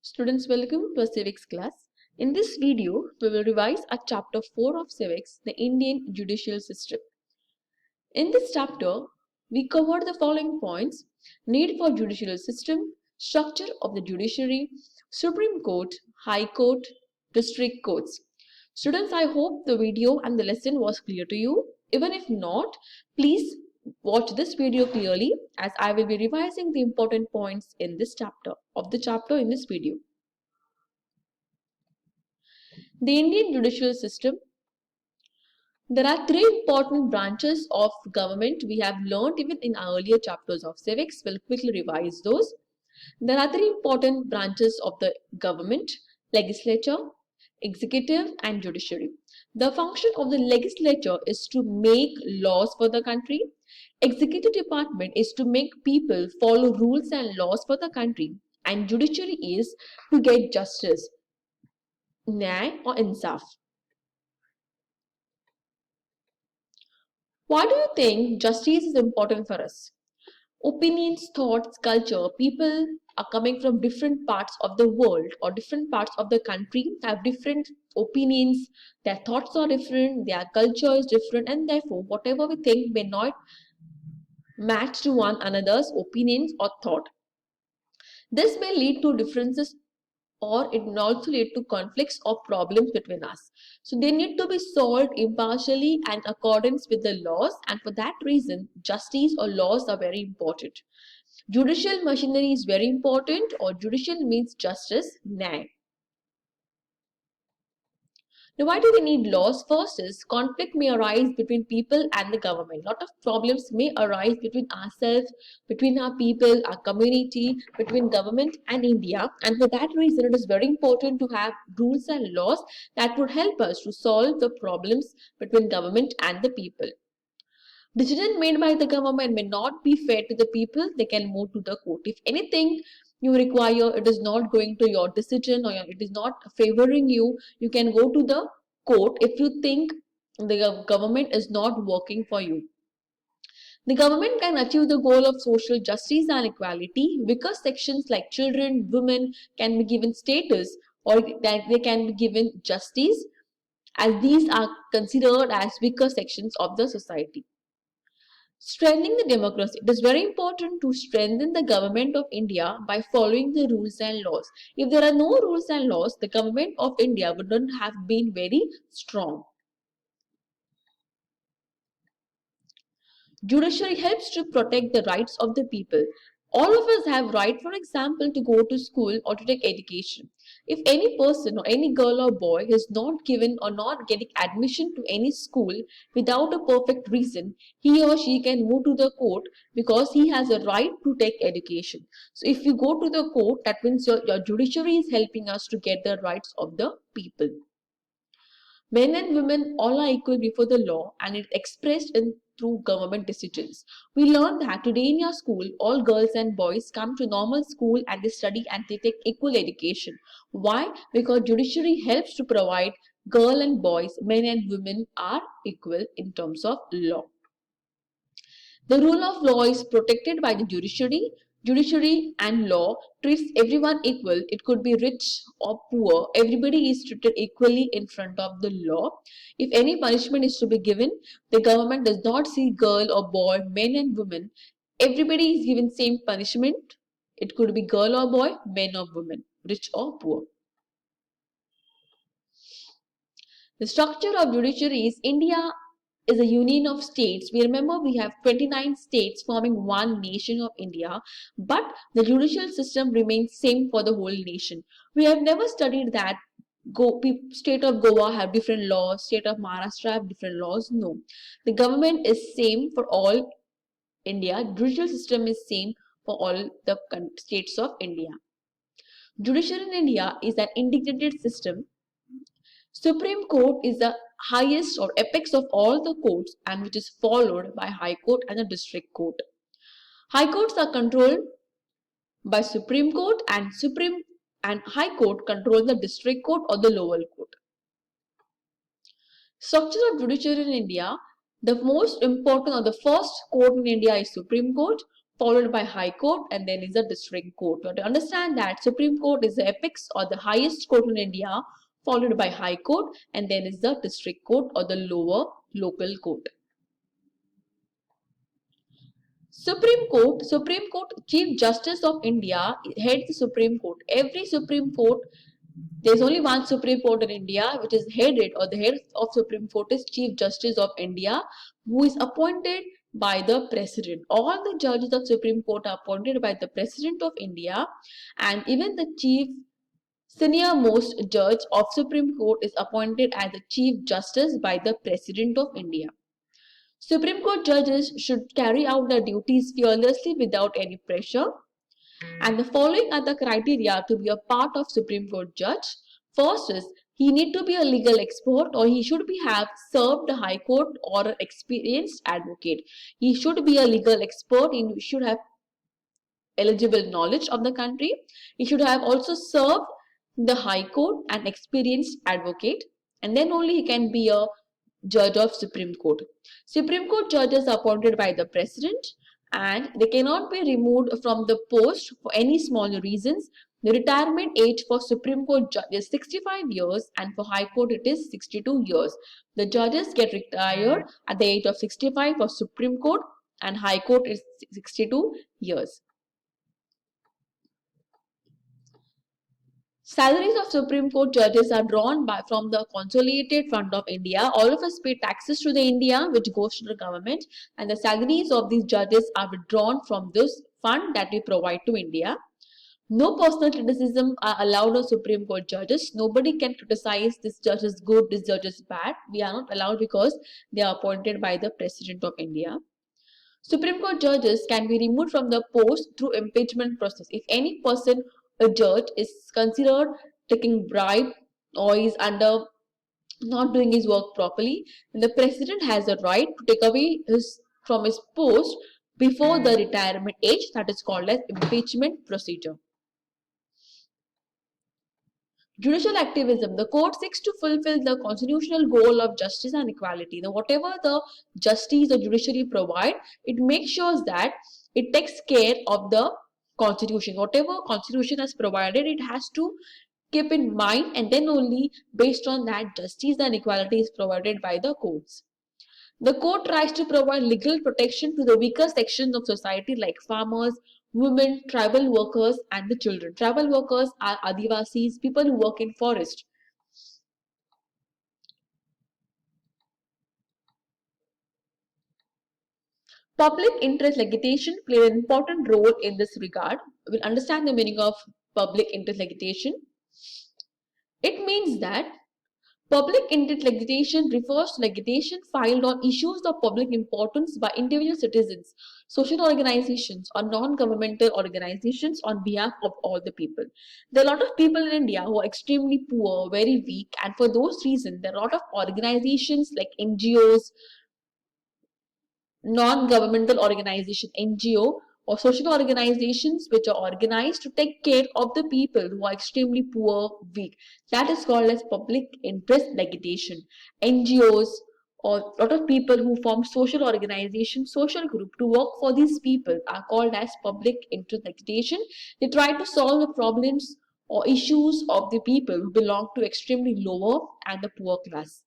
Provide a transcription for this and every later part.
Students, welcome to our civics class. In this video, we will revise our chapter 4 of civics, the Indian judicial system. In this chapter, we covered the following points: need for judicial system, structure of the judiciary, Supreme Court, High Court, district courts. Students, I hope the video and the lesson was clear to you. Even if not, please watch this video clearly as I will be revising the important points in this chapter in this video. The Indian judicial system. There are three important branches of government we have learned even in our earlier chapters of civics. We'll quickly revise those. There are three important branches of the government: legislature, executive, and judiciary. The function of the legislature is to make laws for the country. Executive department is to make people follow rules and laws for the country. And judiciary is to get justice, nyay or insaf. Why do you think justice is important for us? Opinions, thoughts, culture, people are coming from different parts of the world or different parts of the country, have different opinions, their thoughts are different, their culture is different, and therefore whatever we think may not match to one another's opinions or thought. This may lead to differences, or it will also lead to conflicts or problems between us. So they need to be solved impartially and in accordance with the laws, and for that reason, justice or laws are very important. Judicial machinery is very important, or judicial means justice, nyay. Now, why do we need laws? First is conflict may arise between people and the government. A lot of problems may arise between ourselves, between our people, our community, between government and India. And for that reason, it is very important to have rules and laws that would help us to solve the problems between government and the people. Decision made by the government may not be fair to the people. They can move to the court. If anything you require, it is not going to your decision or it is not favoring you, you can go to the court if you think the government is not working for you. The government can achieve the goal of social justice and equality because sections like children, women can be given status, or that they can be given justice, as these are considered as weaker sections of the society. Strengthening the democracy. It is very important to strengthen the government of India by following the rules and laws. If there are no rules and laws, the government of India would not have been very strong. Judiciary helps to protect the rights of the people. All of us have right, for example, to go to school or to take education. If any person or any girl or boy is not given or not getting admission to any school without a perfect reason, he or she can move to the court because he has a right to take education. So if you go to the court, that means your judiciary is helping us to get the rights of the people. Men and women all are equal before the law, and it's expressed in through government decisions. We learn that today in your school, all girls and boys come to normal school and they study and they take equal education. Why? Because judiciary helps to provide girl and boys, men and women are equal in terms of law. The rule of law is protected by the judiciary. Judiciary and law treats everyone equal. It could be rich or poor. Everybody is treated equally in front of the law. If any punishment is to be given, the government does not see girl or boy, men and women. Everybody is given same punishment. It could be girl or boy, men or women, rich or poor. The structure of judiciary is India is a union of states. We remember we have 29 states forming one nation of India, but the judicial system remains same for the whole nation. We have never studied that state of Goa have different laws, state of Maharashtra have different laws. No, the government is same for all India. Judicial system is same for all the states of India. Judiciary in India is an integrated system. Supreme Court is the highest or apex of all the courts and which is followed by High Court and the District Court. High Courts are controlled by Supreme Court, and Supreme and High Court control the District Court or the lower court. Structure of judiciary in India. The most important or the first court in India is Supreme Court, followed by High Court, and then is the District Court. You have to understand that Supreme Court is the apex or the highest court in India, followed by High Court, and then is the District Court or the lower local court. Supreme Court, Chief Justice of India heads the Supreme Court. Every Supreme Court, there's only one Supreme Court in India, which is headed, or the head of Supreme Court is Chief Justice of India, who is appointed by the President. All the judges of Supreme Court are appointed by the President of India, and even the senior most judge of Supreme Court is appointed as the Chief Justice by the President of India. Supreme Court judges should carry out their duties fearlessly without any pressure. And the following are the criteria to be a part of Supreme Court judge. First is he need to be a legal expert, or he should have served the High Court or an experienced advocate. He should be a legal expert. He should have eligible knowledge of the country. He should have also served the High Court and experienced advocate, and then only he can be a judge of Supreme Court. Supreme Court judges are appointed by the President, and they cannot be removed from the post for any small reasons. The retirement age for Supreme Court judge is 65 years, and for High Court it is 62 years. The judges get retired at the age of 65 for Supreme Court, and High Court is 62 years. Salaries of Supreme Court judges are drawn from the Consolidated Fund of India. All of us pay taxes to the India, which goes to the government, and the salaries of these judges are withdrawn from this fund that we provide to India. No personal criticism are allowed of Supreme Court judges. Nobody can criticize this judge is good, this judge is bad. We are not allowed because they are appointed by the President of India. Supreme Court judges can be removed from the post through impeachment process. If any person, a judge, is considered taking bribe or is under not doing his work properly, then the President has a right to take away from his post before the retirement age. That is called as impeachment procedure. Judicial activism. The court seeks to fulfill the constitutional goal of justice and equality. Now, whatever the justice or judiciary provide, it makes sure that it takes care of the constitution. Whatever constitution has provided, it has to keep in mind, and then only based on that justice and equality is provided by the courts. The court tries to provide legal protection to the weaker sections of society like farmers, women, tribal workers, and the children. Tribal workers are Adivasis, people who work in forest. Public interest litigation plays an important role in this regard. We'll understand the meaning of public interest litigation. It means that public interest litigation refers to litigation filed on issues of public importance by individual citizens, social organizations, or non-governmental organizations on behalf of all the people. There are a lot of people in India who are extremely poor, very weak, and for those reasons, there are a lot of organizations like NGOs, non-governmental organization, NGO, or social organizations which are organized to take care of the people who are extremely poor, weak. That is called as public interest litigation. NGOs or a lot of people who form social organizations, social group to work for these people are called as public interest litigation. They try to solve the problems or issues of the people who belong to extremely lower and the poor class.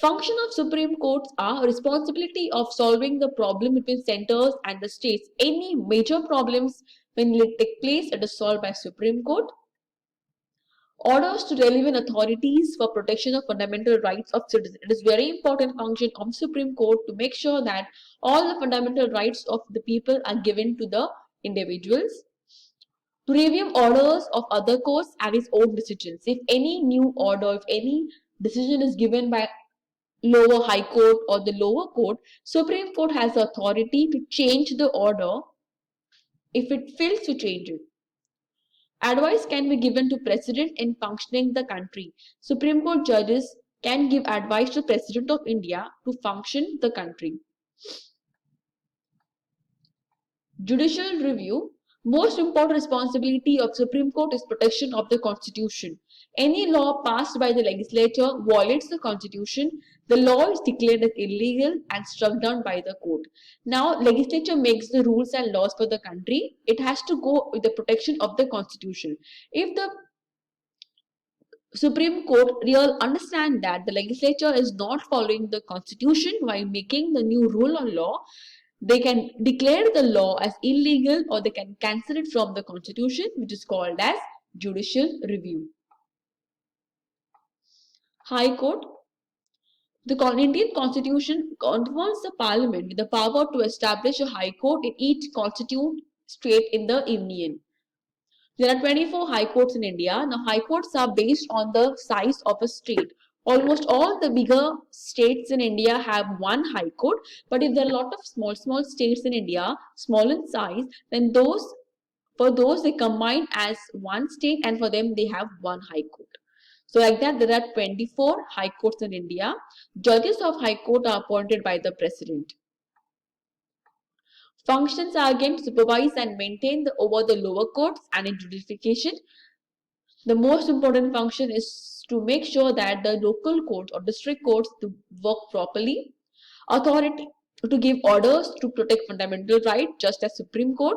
Function of Supreme Courts are responsibility of solving the problem between centers and the states. Any major problems when they take place, it is solved by Supreme Court. Orders to relevant authorities for protection of fundamental rights of citizens. It is very important function of Supreme Court to make sure that all the fundamental rights of the people are given to the individuals. To review orders of other courts and its own decisions. If any new order, if any decision is given by lower high court or the lower court, Supreme Court has the authority to change the order if it fails to change it. Advice can be given to President in functioning the country. Supreme Court judges can give advice to President of India to function the country. Judicial review. Most important responsibility of Supreme Court is protection of the Constitution. Any law passed by the legislature violates the Constitution. The law is declared as illegal and struck down by the court. Now, legislature makes the rules and laws for the country. It has to go with the protection of the Constitution. If the Supreme Court real understand that the legislature is not following the Constitution while making the new rule or law, they can declare the law as illegal or they can cancel it from the Constitution, which is called as judicial review. High Court. The Indian Constitution confers the Parliament with the power to establish a High Court in each constituent state in the Union. There are 24 high courts in India. Now, high courts are based on the size of a state. Almost all the bigger states in India have one high court, but if there are a lot of small states in India, small in size, then for those they combine as one state and for them they have one high court. So like that, there are 24 high courts in India. Judges of high court are appointed by the president. Functions are again to supervise and maintain over the lower courts and in judicification. The most important function is to make sure that the local courts or district courts to work properly. Authority to give orders to protect fundamental rights, just as Supreme Court.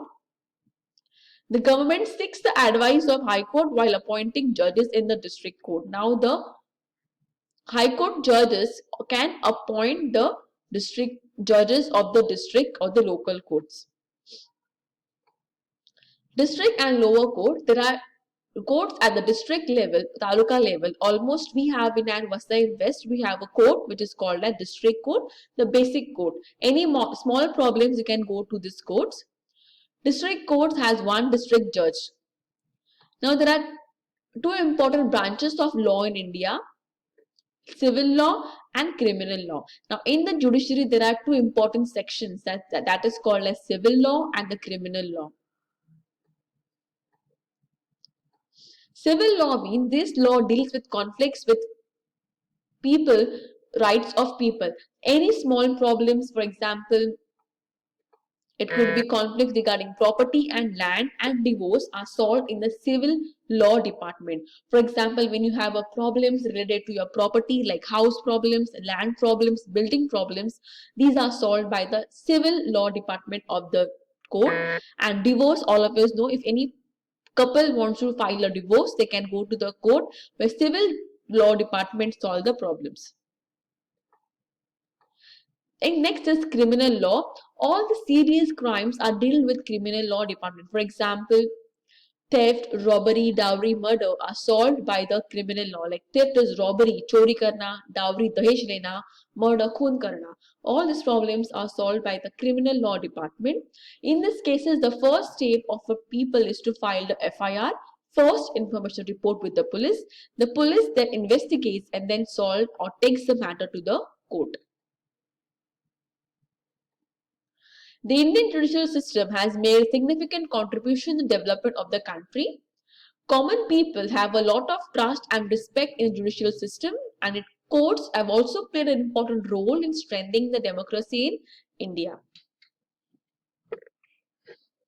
The government seeks the advice of High Court while appointing judges in the district court. Now, the High Court judges can appoint the district judges of the district or the local courts. District and lower court, there are courts at the district level, taluka level. Almost we have in Vasai West, we have a court which is called a district court, the basic court. Any small problems you can go to this courts. District court has one district judge. Now there are two important branches of law in India, civil law and criminal law. Now in the judiciary there are two important sections that is called as civil law and the criminal law. Civil law means this law deals with conflicts with people, rights of people. Any small problems, for example, it could be conflicts regarding property and land and divorce are solved in the civil law department. For example, when you have a problems related to your property like house problems, land problems, building problems, these are solved by the civil law department of the court. And divorce, all of us know, if any couple wants to file a divorce, they can go to the court where civil law department solve the problems. And next is criminal law. All the serious crimes are dealt with criminal law department. For example, theft, robbery, dowry, murder are solved by the criminal law. Like theft is robbery, chori karna, dowry, dahej lena, murder, khoon karna. All these problems are solved by the criminal law department. In these cases, the first step of a people is to file the FIR, first information report with the police. The police then investigates and then solve or takes the matter to the court. The Indian judicial system has made a significant contribution in the development of the country. Common people have a lot of trust and respect in the judicial system, and courts have also played an important role in strengthening the democracy in India.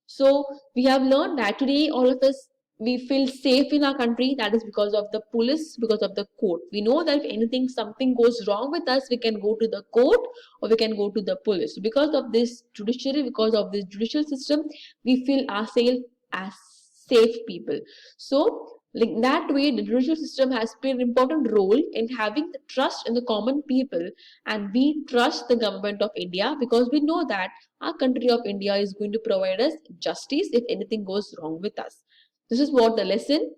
So we have learned that today all of us, we feel safe in our country. That is because of the police, because of the court. We know that if something goes wrong with us, we can go to the court or we can go to the police. Because of this judiciary, because of this judicial system, we feel ourselves as safe people. So like that way, the judicial system has played an important role in having the trust in the common people, and we trust the government of India because we know that our country of India is going to provide us justice if anything goes wrong with us. This is what the lesson,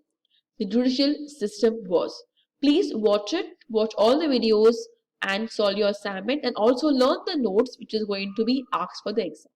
the judicial system was. Please watch it, watch all the videos and solve your assignment, and also learn the notes which is going to be asked for the exam.